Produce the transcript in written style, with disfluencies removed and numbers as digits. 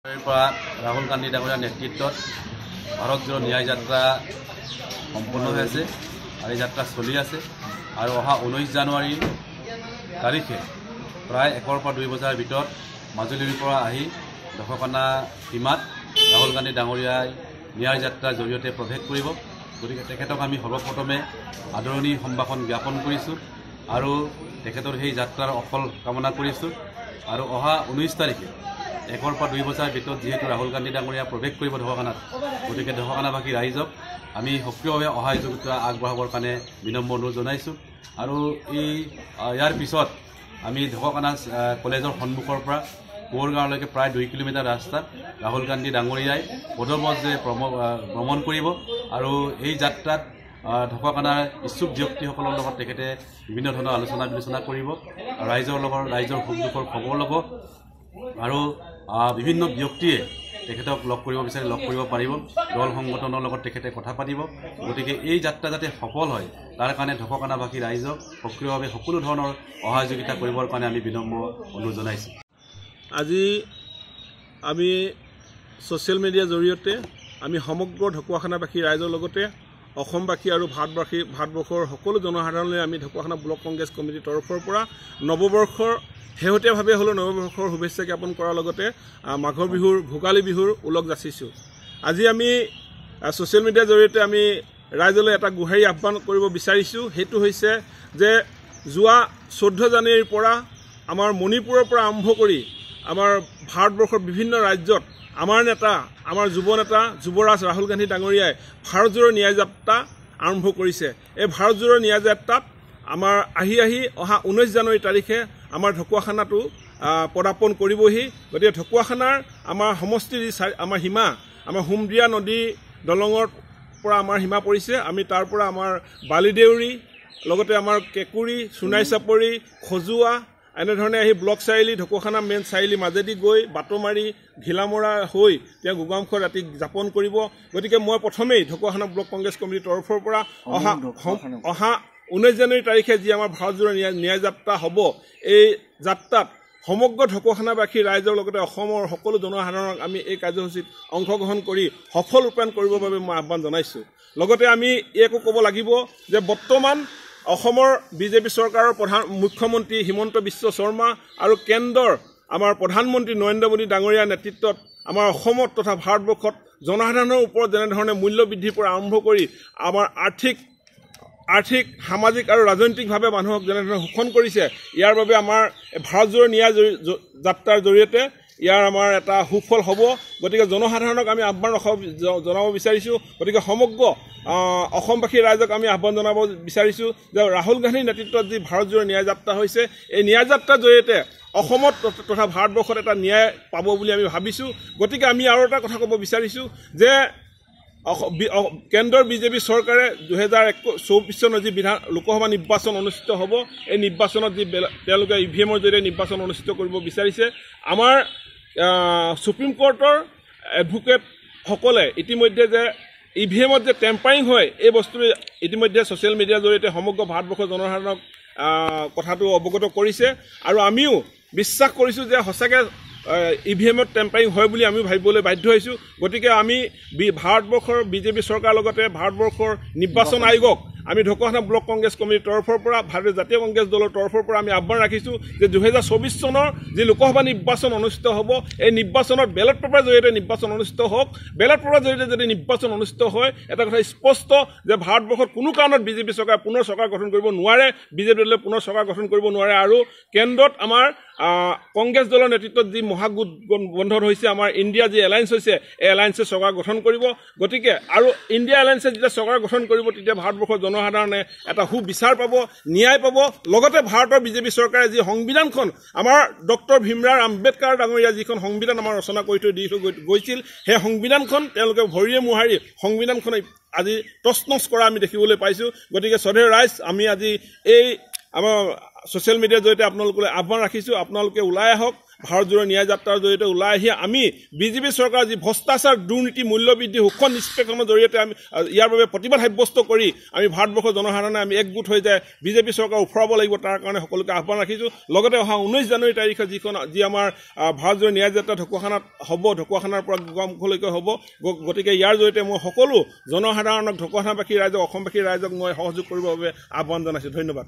राहुल गांधी डांगरियार नेतृत्वत भारत जोड़ो न्याय यात्रा सम्पन्न हो आछे और यात्रा चलि आछे और अहा 19 জানুৱাৰী तारिखे प्राय 1 পৰা 2 বছৰ ভিতৰত মাজুলীৰ পৰা আহি দখকানা সীমাত राहुल गांधी डांगरियाय न्याय यात्रार जरिए प्रवेश करिब। गतिके तेखेतक आमी सर्वप्रथमे आदरणी सम्भाषण ज्ञापन करिছোঁ और तेखेतर সেই যাত্ৰাৰ अफल कामना करिছোঁ और अहा 19 तारिखे 1 পৰা 2 বছৰ ভিতৰত যেহেতু राहुल गांधी डांगरिया प्रवेश करिब ढकानात गतिके ढकानाबासी राइजक आमी सक्रियभाৱে सहायता आगबঢ়াবৰ কাৰণে विनम्र अनुरोध जनाइছোঁ और यार पिছত आमी ढकाना कलेजर सन्मुखर পৰা कोरगाँवলৈকে प्राय 2 किलोमीटर रास्ता राहुल गांधी डांगरियाय पदपथे भ्रमण करिब और এই যাত্ৰাত ঢকানাৰ इच्छुक ব্যক্তিসকলৰ লগত তেখেতে বিভিন্ন ধৰণৰ আলোচনা বিলোচনা কৰিব ৰাইজৰ সুখ দুখৰ খবৰ ল'ব और विभिन्न व्यक्तिये तेखेतक लग करिब बिचारि लग करिब पारिब दल संगठনৰ লগত तेखेते কথা পাতিব। गतिके এই যাত্ৰা যাতে सफल হয় तार কাৰণে ঢকানাবাসী ৰাইজক সক্ৰিয়ভাৱে সকলো ধৰণৰ সহযোগিতা কৰিবৰ কাৰণে আমি বিনম্ৰ অনুৰোধ জনাইছোঁ। আজি আমি सोशल मिडिया जरिए आमी समग्र ढकुवाखानाबासी राइजर लगते অসমবাসী और भारतवर्षर सकलो जनसाधारणले आमी ढकुवाखाना ब्लक कांग्रेस कमिटिर तरफर পৰা नवबर्षर শেহতীয়াভাৱে হলো নৱবৰ্ষৰ শুভেচ্ছা জ্ঞাপন কৰাৰ লগতে মাঘৰ বিহুৰ ভোগালী বিহুৰ উলগ যাচিছোঁ। আজি আমি সোশ্যাল মিডিয়াৰ জৰিয়তে আমি ৰাইজলৈ এটা গুহাৰি আহ্বান কৰিব বিচাৰিছোঁ। সেইটো হৈছে যে যোৱা 14 জানুৱাৰীৰ পৰা আমাৰ মণিপুৰৰ পৰা আৰম্ভ কৰি আমাৰ ভাৰতবৰ্ষৰ বিভিন্ন ৰাজ্যত আমাৰ নেতা আমাৰ যুৱ নেতা যুৱৰাজ ৰাহুল গান্ধী ডাঙৰীয়াই ভাৰত জোড়ো ন্যায় যাত্ৰা আৰম্ভ কৰিছে। এই ভাৰত জোড়ো ন্যায় যাত্ৰাত আমাৰ আহি অহা 19 জানুৱাৰী তাৰিখে আমাৰ ঢকুৱাখানাটো পদাৰ্পণ কৰিবহি। গতিকে ঢকুৱাখানাৰ আমাৰ সমষ্টিৰ আমাৰ সীমা আমাৰ হুমদিয়া নদী দলঙৰ পৰা আমাৰ সীমা পৰিছে। আমি তাৰ পৰা আমাৰ বালিদেউৰী লগতে আমাৰ কেকুৰি সোণাই চাপৰি খজুৱা এনেধৰণে আহি ব্লক চাৰিআলি ঢকুৱাখানা মেইন চাৰিআলি মাজেদি গৈ বাটমাৰী ঘিলামৰা হৈ তেওঁ গোগামুখত ৰাতি যাপন কৰিব। গতিকে মই প্ৰথমেই ঢকুৱাখানা ব্লক কংগ্ৰেছ কমিটিৰ তৰফৰ পৰা অহা 19 জানুৱাৰী তাৰিখে যি আমাৰ ভাৰত জোড়ো ন্যায় যাত্ৰা হ'ব এই যাত্ৰাত সমগ্ৰ ঢকুৱাখানাবাসী ৰাইজৰ লগতে অসমৰ সকলো জনসাধাৰণক আমি এই কাৰ্যসূচীত অংশগ্ৰহণ কৰি সফল ৰূপায়ণ কৰিবৰ বাবে মই আহ্বান জনাইছোঁ। লগতে আমি একো ক'ব লাগিব যে বৰ্তমান অসমৰ বিজেপি চৰকাৰৰ মুখ্যমন্ত্ৰী হিমন্ত বিশ্ব শৰ্মা আৰু কেন্দ্ৰৰ আমাৰ প্ৰধানমন্ত্ৰী নৰেন্দ্ৰ মোদী ডাঙৰীয়াৰ নেতৃত্বত আমাৰ অসমত তথা ভাৰতবৰ্ষত জনসাধাৰণৰ ওপৰত যেনেধৰণে মূল্য বৃদ্ধিৰ পৰা আৰম্ভ কৰি আমাৰ আৰ্থিক সামাজিক আৰু ৰাজনৈতিকভাৱে মানুহক যেনেধৰণে শোষণ কৰিছে ইয়াৰ বাবে আমাৰ ভাৰত জোড়ো ন্যায় যাত্ৰাৰ জৰিয়তে ইয়াৰ আমাৰ এটা সুফল হ'ব। গতিকে জনসাধাৰণক আমি আহ্বান জনাব বিচাৰিছোঁ। গতিকে সমগ্ৰ অসমবাসী ৰাইজক আমি আহ্বান জনাব বিচাৰিছোঁ যে ৰাহুল গান্ধীৰ নেতৃত্বত যি ভাৰত জোড়ো ন্যায় যাত্ৰা হৈছে এই ন্যায় যাত্ৰাৰ জৰিয়তে অসমত তথা ভাৰতবৰ্ষত এটা ন্যায় পাব বুলি আমি ভাবিছোঁ। গতিকে আমি আৰু এটা কথা ক'ব বিচাৰিছোঁ যে কেন্দ্ৰৰ বিজেপি চৰকাৰে 2024 চনৰ যি লোকসভা নিৰ্বাচন অনুষ্ঠিত হ'ব এই নিৰ্বাচনত যি তেওঁলোকে ইভিএমৰ জৰিয়তে নিৰ্বাচন অনুষ্ঠিত কৰিব বিচাৰিছে আমাৰ সুপ্ৰিম কোৰ্টৰ এডভোকেটসকলে ইতিমধ্যে যে ইভিএমত যে টেম্পাৰিং হয় এই বস্তুটো ইতিমধ্যে ছ'চিয়েল মিডিয়াৰ জৰিয়তে সমগ্ৰ ভাৰতবৰ্ষৰ জনসাধাৰণক কথাটো অৱগত কৰিছে আৰু আমিও বিশ্বাস কৰিছোঁ যে সঁচাকৈ ইভিএমত টেম্পাৰিং হয় বুলি আমি ভাবিবলৈ বাধ্য হৈছোঁ। গতিকে আমি ভাৰতবৰ্ষৰ বিজেপি চৰকাৰৰ লগতে ভাৰতবৰ্ষৰ নিৰ্বাচন আয়োগক আমি ঢকুৱাখানা ব্লক কংগ্ৰেছ কমিটিৰ তৰফৰ পৰা ভাৰতীয় জাতীয় কংগ্ৰেছ দলৰ তৰফৰ পৰা আমি আহ্বান ৰাখিছোঁ যে 2024 চনৰ যি লোকসভা নিৰ্বাচন অনুষ্ঠিত হ'ব এই নিৰ্বাচনত বেলট পেপাৰৰ জৰিয়তে নিৰ্বাচন অনুষ্ঠিত হওক। বেলট পেপাৰৰ জৰিয়তে যদি নিৰ্বাচন অনুষ্ঠিত হয় এটা কথা স্পষ্ট যে ভাৰতবৰ্ষত কোনো কাৰণত বিজেপি চৰকাৰ পুনৰ চৰকাৰ গঠন কৰিব নোৱাৰে, বিজেপি দলে পুনৰ চৰকাৰ গঠন কৰিব নোৱাৰে আৰু কেন্দ্ৰত আমাৰ কংগ্ৰেছ দলৰ নেতৃত্বত যি মহাগঠবন্ধন হৈছে আমাৰ ইণ্ডিয়া যি এলায়েন্স হৈছে এই এলায়েন্সে চৰকাৰ গঠন কৰিব। গতিকে আৰু ইণ্ডিয়া এলায়েন্সে যেতিয়া চৰকাৰ গঠন কৰিব তেতিয়া ভাৰতবৰ্ষৰ জনসাধাৰণে এটা সুবিচাৰ পাব, ন্যায় পাব। লগতে ভাৰতৰ বিজেপি চৰকাৰে যি সংবিধানখন আমাৰ ডক্টৰ ভীমৰাও আম্বেদকাৰ ডাঙৰীয়া যিখন সংবিধান আমাৰ ৰচনা কৰি থৈ দি গৈছিল সেই সংবিধানখন তেওঁলোকে ভৰিৰে মোহাৰি সংবিধানখন আজি তছনছ কৰা আমি দেখিবলৈ পাইছোঁ। গতিকে শ্ৰদ্ধেয় ৰাইজ আমি আজি এই আমাৰ ছ'চিয়েল মিডিয়াৰ জৰিয়তে আপোনালোকলৈ আহ্বান ৰাখিছোঁ, আপোনালোকে ওলাই আহক। ভাৰতজোৰা ন্যায় যাত্ৰাৰ জৰিয়তে ওলাই আহি আমি বিজেপি চৰকাৰৰ যি ভ্ৰষ্টাচাৰ, দুৰ্নীতি, মূল্যবৃদ্ধি, সুষম নিষ্পেষণৰ জৰিয়তে আমি ইয়াৰ বাবে প্ৰতিবাদ সাব্যস্ত কৰি আমি ভাৰতবৰ্ষৰ জনসাধাৰণে আমি একগোট হৈ যায় বিজেপি চৰকাৰ উফৰাব লাগিব। তাৰ কাৰণে সকলোকে আহ্বান ৰাখিছোঁ। লগতে অহা 19 জানুৱাৰী তাৰিখে যি আমাৰ ভাৰতজোৰা ন্যায় যাত্ৰা ঢকুৱাখানাত হ'ব, ঢকুৱাখানাৰ পৰা গোগামুখলৈকে হ'ব। গতিকে ইয়াৰ জৰিয়তে মই সকলো জনসাধাৰণক, ঢকুৱাখানাবাসী ৰাইজক, অসমবাসী ৰাইজক মই সহযোগ কৰিবৰ বাবে আহ্বান জনাইছোঁ। ধন্যবাদ।